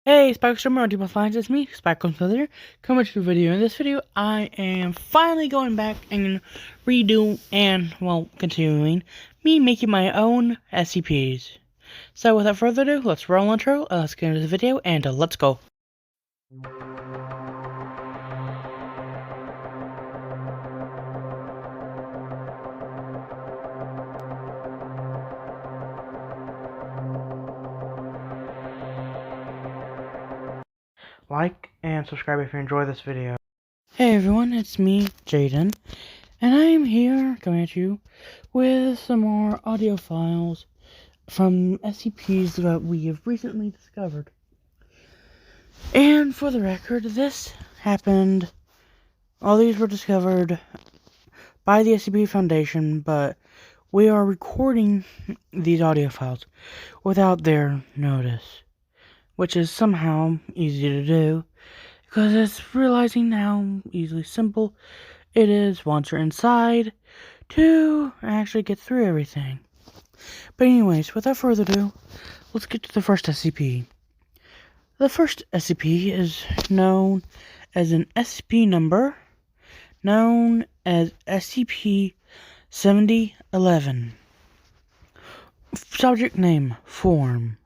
Hey, Spike Stormer, people finds it's me, Spike comes here, coming to the video. In this video, I am finally going back and continuing me making my own SCPs. So without further ado, let's roll intro, let's get into the video, and let's go. Like and subscribe if you enjoy this video. Hey everyone, it's me, Jaden, and I am here coming at you with some more audio files from SCPs that we have recently discovered. And for the record, this happened, all these were discovered by the SCP Foundation, but we are recording these audio files without their notice, which is somehow easy to do, because it's realizing how easily simple it is once you're inside to actually get through everything. But anyways, without further ado, let's get to the first SCP. The first SCP is known as an SCP number, known as SCP-7011. Subject name, Form.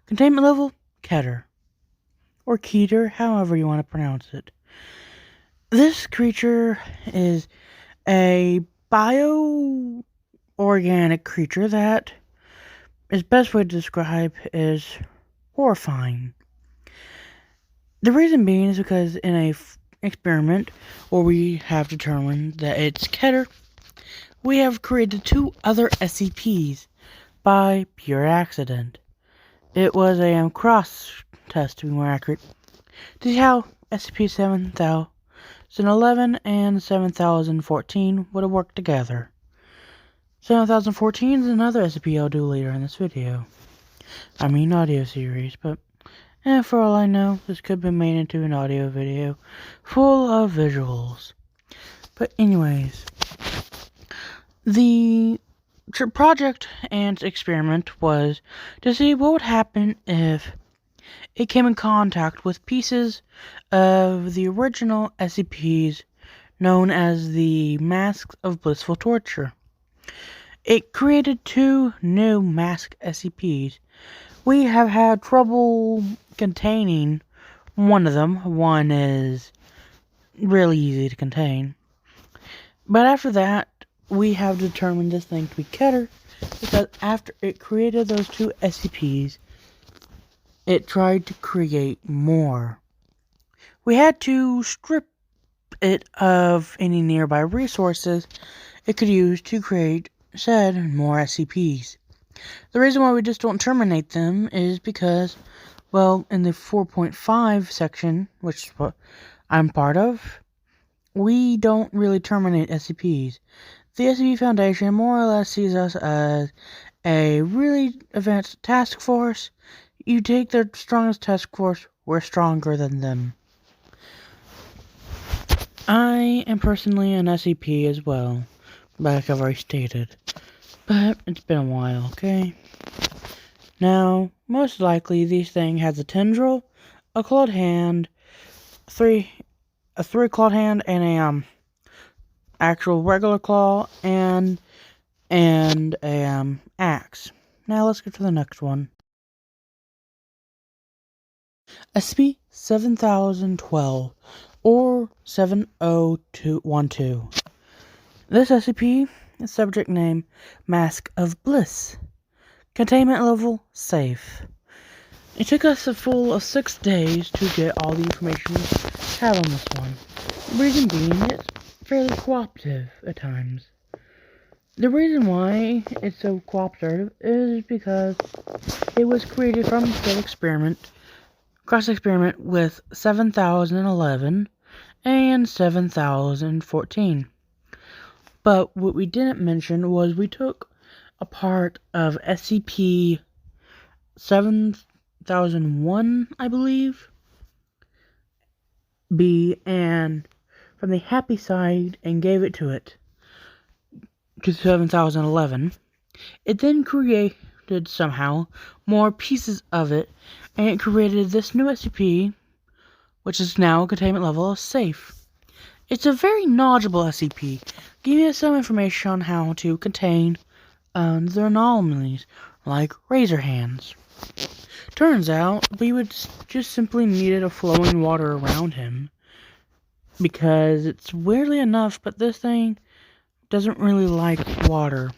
Containment level, Keter. Or Keter, however you want to pronounce it. This creature is a bio-organic creature that is best way to describe is horrifying. The reason being is because in a experiment where we have determined that it's Keter, we have created two other SCPs by pure accident. It was a cross test to be more accurate to see how SCP-7011 and 7014 would have worked together. 7014 is another SCP I'll do later in this video. I mean audio series, but for all I know, this could be made into an audio video full of visuals. But anyways, the project and experiment was to see what would happen if it came in contact with pieces of the original SCPs known as the Masks of Blissful Torture. It created two new mask SCPs. We have had trouble containing one of them. One is really easy to contain. But after that, we have determined this thing to be Keter, because after it created those two SCPs, it tried to create more. We had to strip it of any nearby resources it could use to create said more SCPs. The reason why we just don't terminate them is because, well, in the 4.5 section, which is what I'm part of, we don't really terminate SCPs. The SCP Foundation more or less sees us as a really advanced task force. You take their strongest task force, we're stronger than them. I am personally an SCP as well, like I've already stated. But it's been a while, okay? Now, most likely, this thing has a tendril, a clawed hand, a three clawed hand, and a actual regular claw, and a axe. Now let's get to the next one. SCP-7012 or 70212. This SCP is subject name Mask of Bliss. Containment level safe. It took us a full of 6 days to get all the information we have on this one. The reason being it's fairly cooperative at times. The reason why it's so cooperative is because it was created from the cross experiment with 7011 and 7014. But what we didn't mention was we took a part of SCP-7001, I believe, B, and from the happy side and gave it to 7011. It then created somehow more pieces of it and it created this new SCP, which is now containment level of safe. It's a very knowledgeable SCP, giving us some information on how to contain the anomalies, like razor hands. Turns out, we would just simply needed a flowing water around him, because it's weirdly enough, but this thing doesn't really like water,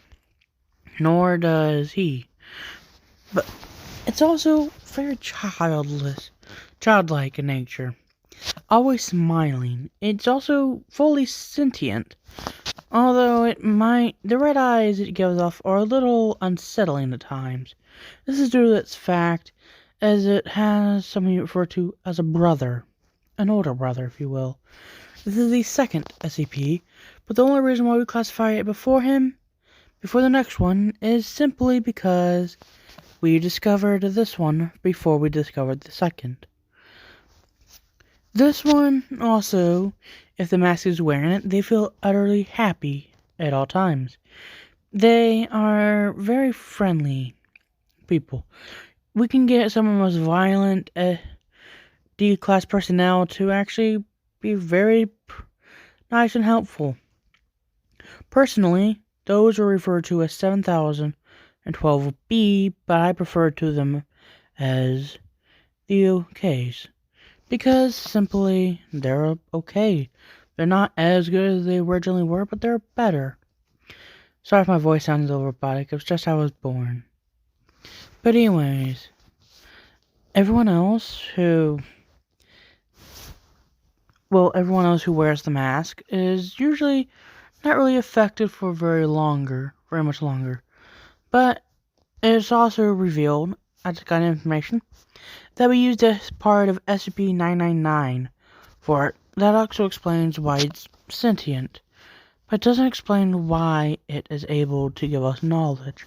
nor does he. But it's also very childlike in nature, always smiling. It's also fully sentient, although the red eyes it gives off are a little unsettling at times. This is due to its fact, as it has something you refer to as a brother, an older brother, if you will. This is the second SCP, but the only reason why we classify it before the next one, is simply because we discovered this one before we discovered the second. This one, also, if the mask is wearing it, they feel utterly happy at all times. They are very friendly people. We can get some of the most violent D-class personnel to actually be very nice and helpful. Personally, those are referred to as 7012B, but I prefer to them as the OKs. Because simply, they're okay. They're not as good as they originally were, but they're better. Sorry if my voice sounds a little robotic, it's just how I was born. But anyways, everyone else who wears the mask is usually not really affected for very much longer. But it's also revealed, I just got information, that we used as part of SCP-999 for it. That also explains why it's sentient, but doesn't explain why it is able to give us knowledge,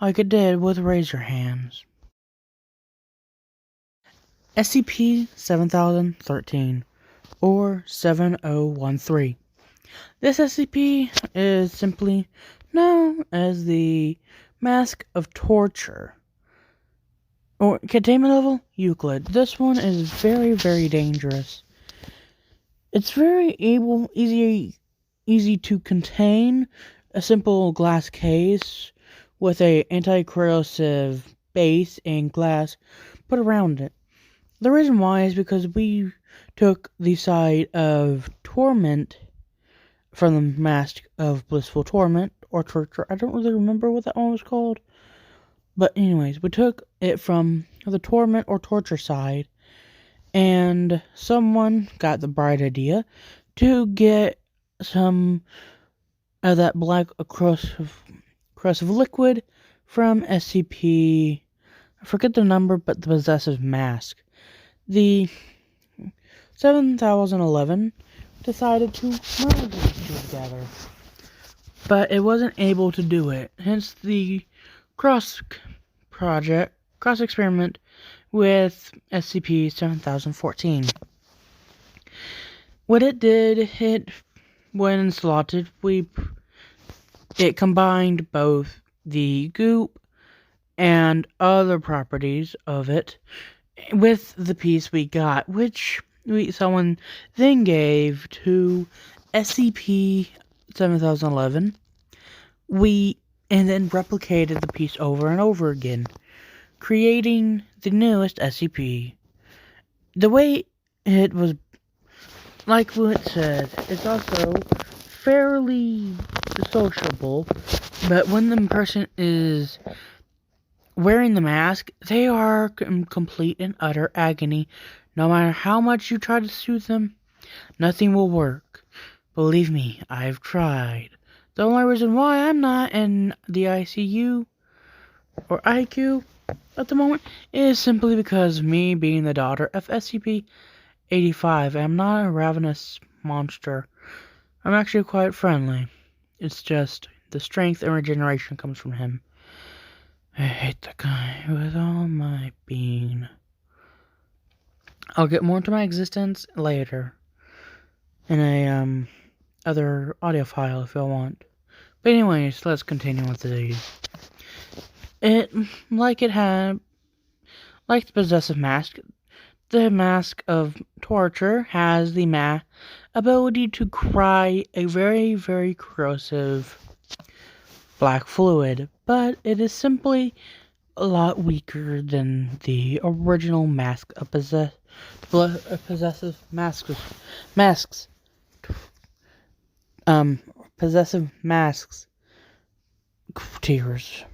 like it did with razor hands. SCP-7013, or 7013. This SCP is simply known as the Mask of Torture, or containment level Euclid. This one is very, very dangerous. It's very easy to contain. A simple glass case with a anti-corrosive base and glass put around it. The reason why is because we took the side of torment from the Mask of Blissful Torment, or Torture. I don't really remember what that one was called. But anyways, we took it from the torment or torture side, and someone got the bright idea to get some of that black corrosive liquid from SCP, I forget the number, but the possessive mask. The 7011 decided to merge these two together, but it wasn't able to do it, hence the cross experiment with SCP-7014. What it did, when installed, it combined both the goop and other properties of it with the piece we got, which someone then gave to SCP-7011. And then replicated the piece over and over again, creating the newest SCP. The way it was, like what it said, it's also fairly sociable, but when the person is wearing the mask, they are in complete and utter agony. No matter how much you try to soothe them, nothing will work. Believe me, I've tried. The only reason why I'm not in the ICU or IQ at the moment is simply because me being the daughter of SCP-85, I'm not a ravenous monster. I'm actually quite friendly. It's just the strength and regeneration comes from him. I hate the guy with all my being. I'll get more into my existence later in a other audio file if you want. But anyways, let's continue with these. Like Like the possessive mask, the mask of torture has the ability to cry a very, very corrosive black fluid, but it is simply a lot weaker than the original mask of possessive masks. Possessive masks. Tears.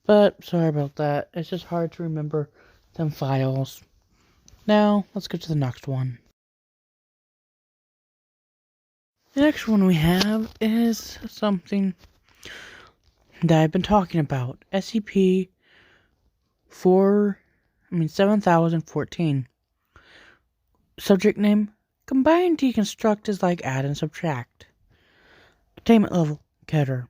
But sorry about that. It's just hard to remember them files. Now, let's get to the next one. The next one we have is something that I've been talking about. SCP 7014. Subject name: Combine deconstruct is like add and subtract. Attainment level: Keter.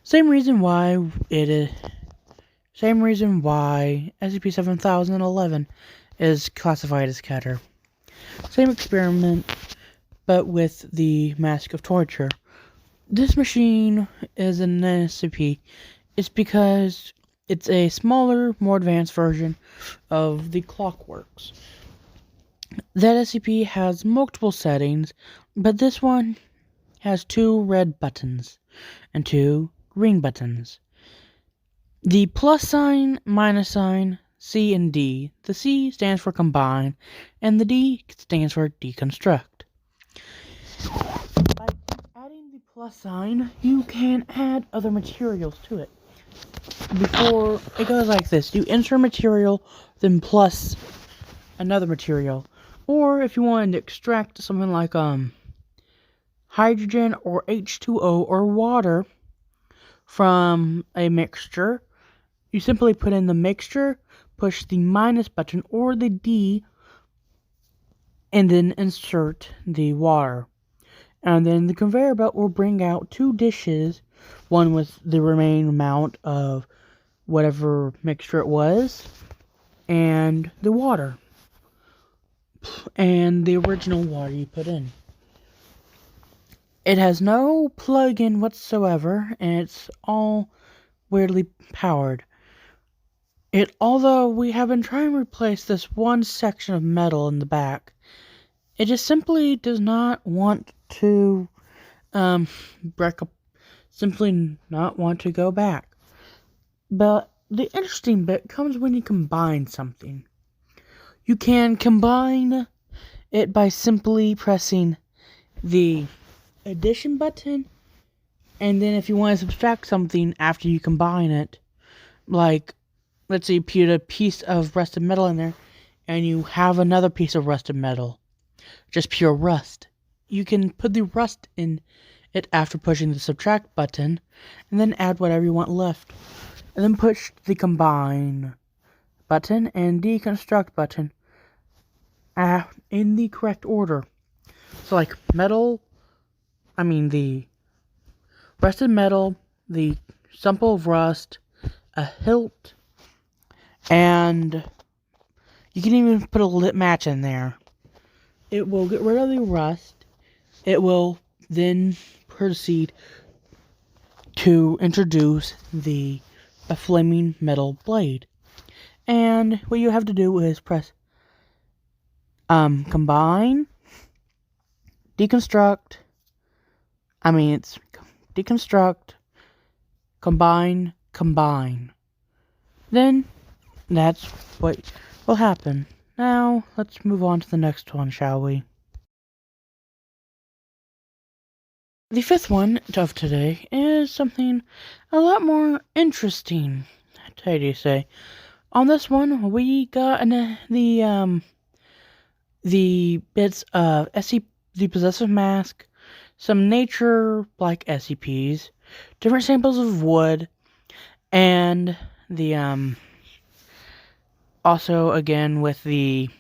Same reason why SCP-7011 is classified as Keter. Same experiment, but with the mask of torture. This machine is an SCP. It's because it's a smaller, more advanced version of the Clockworks. That SCP has multiple settings, but this one has 2 red buttons and 2 green buttons. The plus sign, minus sign, C and D. The C stands for combine, and the D stands for deconstruct. By adding the plus sign, you can add other materials to it. Before, it goes like this. You insert material, then plus another material. Or if you wanted to extract something like hydrogen or H2O or water from a mixture, you simply put in the mixture, push the minus button or the D, and then insert the water. And then the conveyor belt will bring out 2 dishes, one with the remaining amount of whatever mixture it was, and the water. And the original water you put in. It has no plug-in whatsoever, and it's all weirdly powered. Although we have been trying to replace this one section of metal in the back, it just simply does not want to simply not want to go back. But the interesting bit comes when you combine something. You can combine it by simply pressing the addition button, and then if you want to subtract something after you combine it, like let's say you put a piece of rusted metal in there and you have another piece of rusted metal, just pure rust, you can put the rust in it after pushing the subtract button and then add whatever you want left, and then push the combine button and deconstruct button in the correct order. So like the rusted metal, the sample of rust, a hilt, and you can even put a lit match in there. It will get rid of the rust. It will then proceed to introduce a flaming metal blade. And what you have to do is press combine, deconstruct, combine. Then that's what will happen. Now let's move on to the next one, shall we? The 5th one of today is something a lot more interesting, how do you say? On this one, we got the bits of the possessive mask, some nature-like SCPs, different samples of wood, and the also again with the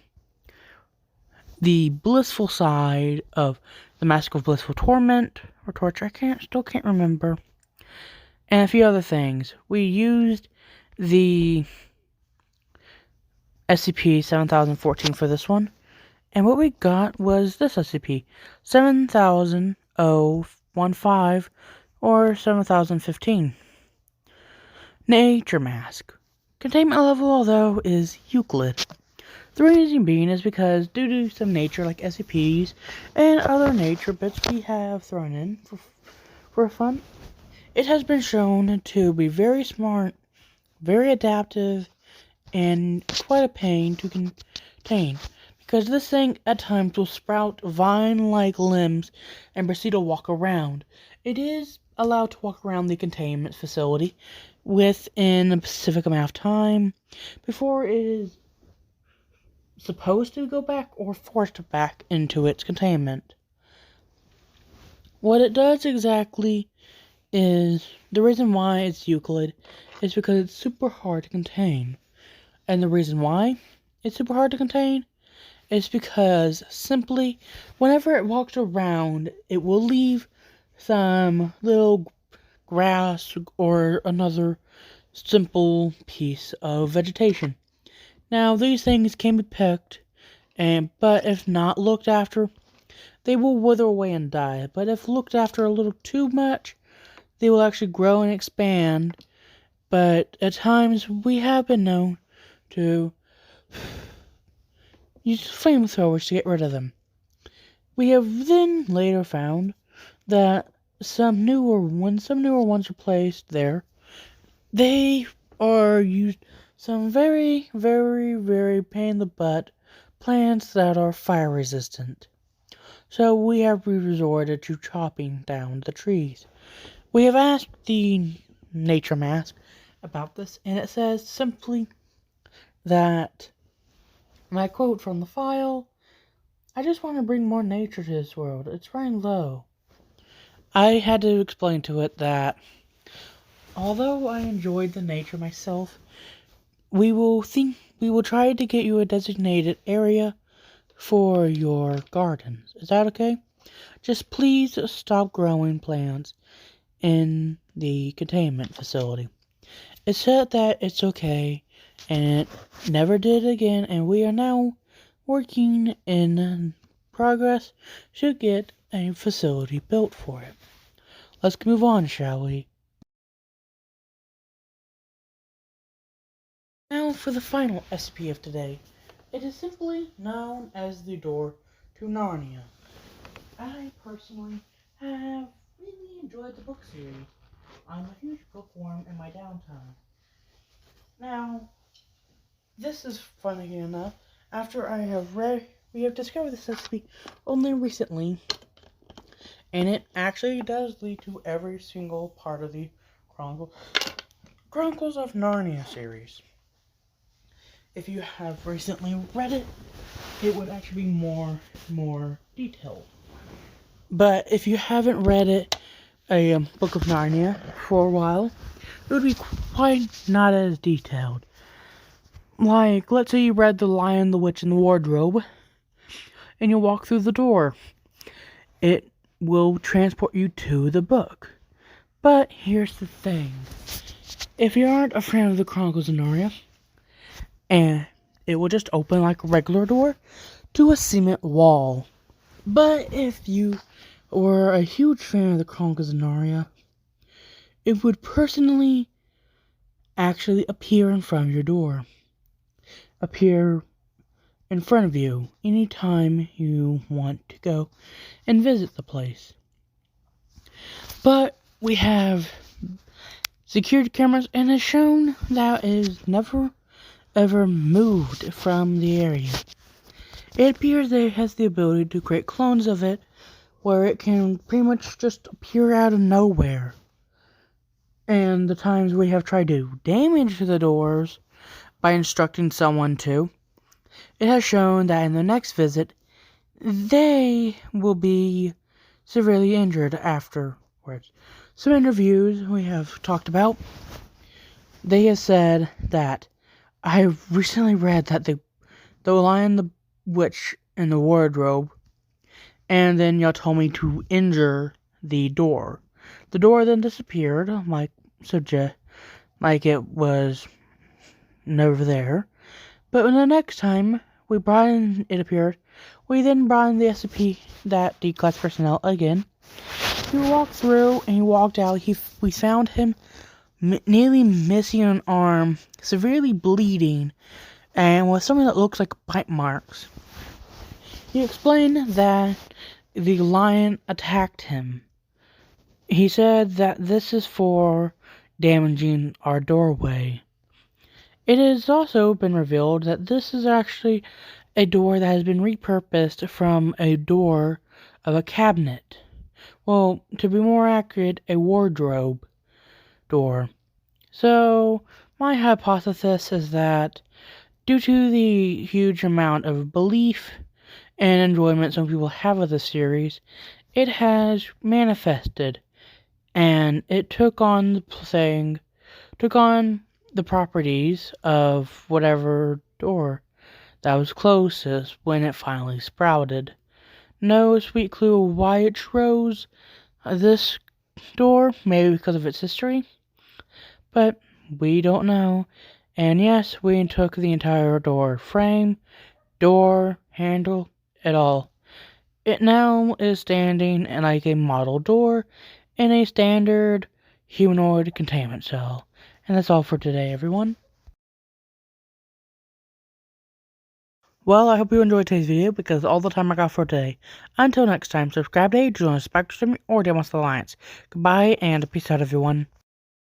blissful side of the Mask of Blissful Torment or Torture. Still can't remember, and a few other things. We used the SCP-7014 for this one. And what we got was this SCP, 7015 or 7015. Nature Mask. Containment level, although, is Euclid. The reason being is because due to some nature like SCPs and other nature bits we have thrown in for fun, it has been shown to be very smart, very adaptive, and quite a pain to contain. Because this thing at times will sprout vine-like limbs and proceed to walk around. It is allowed to walk around the containment facility within a specific amount of time before it is supposed to go back or forced back into its containment. What it does exactly is, the reason why it's Euclid is because it's super hard to contain. And the reason why it's super hard to contain is because simply whenever it walks around, it will leave some little grass or another simple piece of vegetation. Now, these things can be picked, but if not looked after, they will wither away and die. But if looked after a little too much, they will actually grow and expand. But at times, we have been known to use flamethrowers to get rid of them. We have then later found that some newer ones are placed there, they are used some very, very, very pain in the butt plants that are fire resistant. So we have resorted to chopping down the trees. We have asked the nature mask about this, and it says simply that, and I quote from the file, "I just want to bring more nature to this world. It's running low." I had to explain to it that although I enjoyed the nature myself, we will try to get you a designated area for your gardens. Is that okay? Just please stop growing plants in the containment facility. It said that it's okay, and it never did again, and we are now working in progress to get a facility built for it. Let's move on, shall we? Now for the final SCP of today. It is simply known as the Door to Narnia. I personally have really enjoyed the book series. I'm a huge bookworm in my downtime. Now, this is funny enough. After we have discovered this SCP only recently, and it actually does lead to every single part of the Chronicles of Narnia series. If you have recently read it, it would actually be more detailed. But if you haven't read it, a Book of Narnia, for a while, it would be quite not as detailed. Like, let's say you read The Lion, the Witch, and the Wardrobe, and you walk through the door. It will transport you to the book. But here's the thing. If you aren't a fan of the Chronicles of Narnia, and it will just open like a regular door to a cement wall. But if you were a huge fan of the Chronicles of Narnia, it would personally actually appear in front of your door. Appear in front of you anytime you want to go and visit the place. But we have security cameras, and it's shown that it is never ever moved from the area. It appears that it has the ability to create clones of it, where it can pretty much just appear out of nowhere. And the times we have tried to damage the doors by instructing someone to, it has shown that in the next visit, they will be severely injured afterwards. Some interviews we have talked about, they have said that I recently read that the Lion, the Witch, and the Wardrobe, and then y'all told me to injure the door. The door then disappeared, like it was never there. But when the next time it appeared, we then brought in the SCP, that D-class personnel again. He walked through and he walked out. We found him nearly missing an arm, severely bleeding, and with something that looks like bite marks. He explained that the lion attacked him. He said that this is for damaging our doorway. It has also been revealed that this is actually a door that has been repurposed from a door of a cabinet. Well, to be more accurate, a wardrobe door. So, my hypothesis is that due to the huge amount of belief and enjoyment some people have of the series, it has manifested, and it took on the properties of whatever door that was closest when it finally sprouted. No sweet clue why it chose this door, maybe because of its history, but we don't know. And yes, we took the entire door frame, door, handle, it all. It now is standing like a model door in a standard humanoid containment cell. And that's all for today, everyone. Well, I hope you enjoyed today's video because all the time I got for today. Until next time, subscribe to join the Spectrum or Demos Alliance. Goodbye and peace out, everyone.